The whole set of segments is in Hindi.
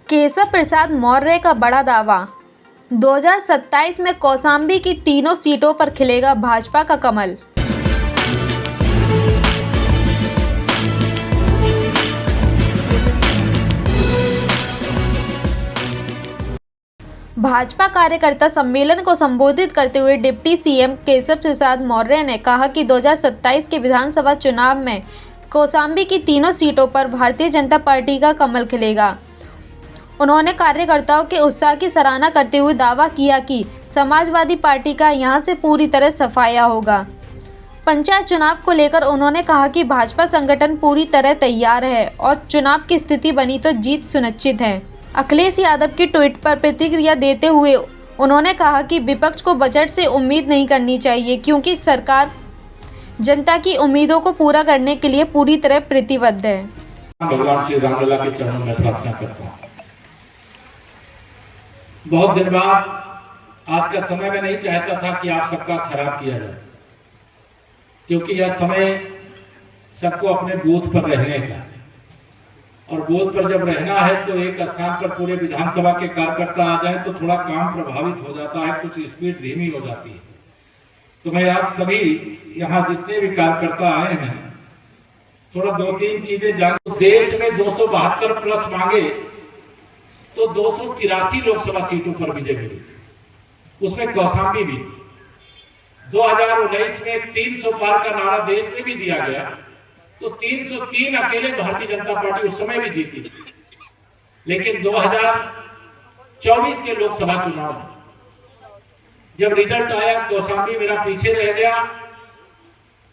केशव प्रसाद मौर्य का बड़ा दावा, 2027 में कौशाम्बी की तीनों सीटों पर खिलेगा भाजपा का कमल। भाजपा कार्यकर्ता सम्मेलन को संबोधित करते हुए डिप्टी सीएम केशव प्रसाद मौर्य ने कहा कि 2027 के विधानसभा चुनाव में कौशाम्बी की तीनों सीटों पर भारतीय जनता पार्टी का कमल खिलेगा। उन्होंने कार्यकर्ताओं के उत्साह की सराहना करते हुए दावा किया कि समाजवादी पार्टी का यहां से पूरी तरह सफाया होगा। पंचायत चुनाव को लेकर उन्होंने कहा कि भाजपा संगठन पूरी तरह तैयार है और चुनाव की स्थिति बनी तो जीत सुनिश्चित है। अखिलेश यादव की ट्वीट पर प्रतिक्रिया देते हुए उन्होंने कहा कि विपक्ष को बजट से उम्मीद नहीं करनी चाहिए, क्योंकि सरकार जनता की उम्मीदों को पूरा करने के लिए पूरी तरह प्रतिबद्ध है। भगवान श्री रामलला के चरणों में प्रार्थना करता हूँ। बहुत दिन बाद आज का समय में नहीं चाहता था कि आप सबका खराब किया जाए, क्योंकि यह समय सबको अपने बूथ पर रहने का, और बूथ पर जब रहना है तो एक स्थान पर पूरे विधानसभा के कार्यकर्ता आ जाए तो थोड़ा काम प्रभावित हो जाता है, कुछ स्पीड धीमी हो जाती है। तो मैं आप सभी यहाँ जितने भी कार्यकर्ता आए हैं, थोड़ा दो तीन चीजें जान। देश में 272 प्लस मांगे तो 283 लोकसभा सीटों पर विजय मिली, उसमें कौशाम्बी भी थी। 2019 में 300 पार का नारा देश में भी दिया गया, तो 303 अकेले भारतीय जनता पार्टी उस समय भी जीती थी। लेकिन 2024 के लोकसभा चुनाव में जब रिजल्ट आया, कौशाम्बी मेरा पीछे रह गया,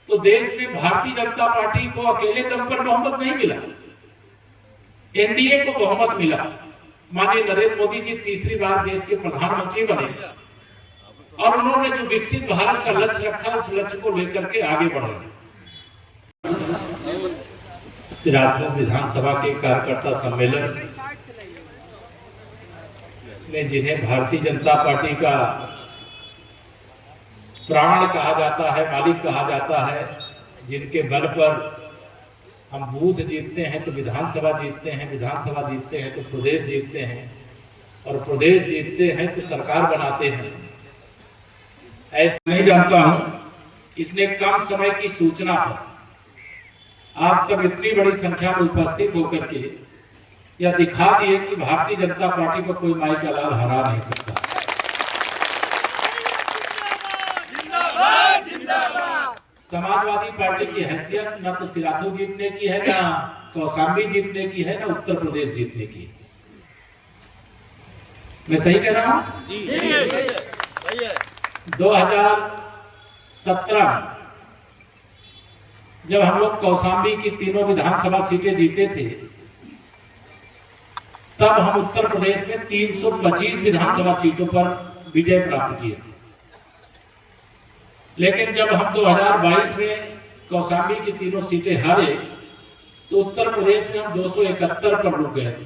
तो देश में भारतीय जनता पार्टी को अकेले दम पर बहुमत नहीं मिला, एनडीए को बहुमत मिला। माननीय नरेंद्र मोदी जी तीसरी बार देश के प्रधानमंत्री बने और उन्होंने जो विकसित भारत का लक्ष्य रखा, उस लक्ष्य को लेकर के आगे बढ़ रहे। सिराजगंज विधानसभा के कार्यकर्ता सम्मेलन में जिन्हें भारतीय जनता पार्टी का प्राण कहा जाता है, मालिक कहा जाता है, जिनके बल पर हम बूथ जीतते हैं तो विधानसभा जीतते हैं, विधानसभा जीतते हैं तो प्रदेश जीतते हैं, और प्रदेश जीतते हैं तो सरकार बनाते हैं। ऐसा नहीं जानता हूं इतने कम समय की सूचना पर आप सब इतनी बड़ी संख्या में उपस्थित होकर के यह दिखा दिए कि भारतीय जनता पार्टी को कोई माई का लाल हरा नहीं सकता। समाजवादी पार्टी की हैसियत न तो सिराथू जीतने की है, ना कौशाम्बी जीतने की है, ना उत्तर प्रदेश जीतने की। मैं सही कह रहा हूं? 2017 जब हम लोग कौशाम्बी की तीनों विधानसभा सीटें जीते थे, तब हम उत्तर प्रदेश में 325 विधानसभा सीटों पर विजय प्राप्त किए थे। लेकिन जब हम 2022 में कौशाम्बी की तीनों सीटें हारे, तो उत्तर प्रदेश में हम 271 पर रुक गए थे।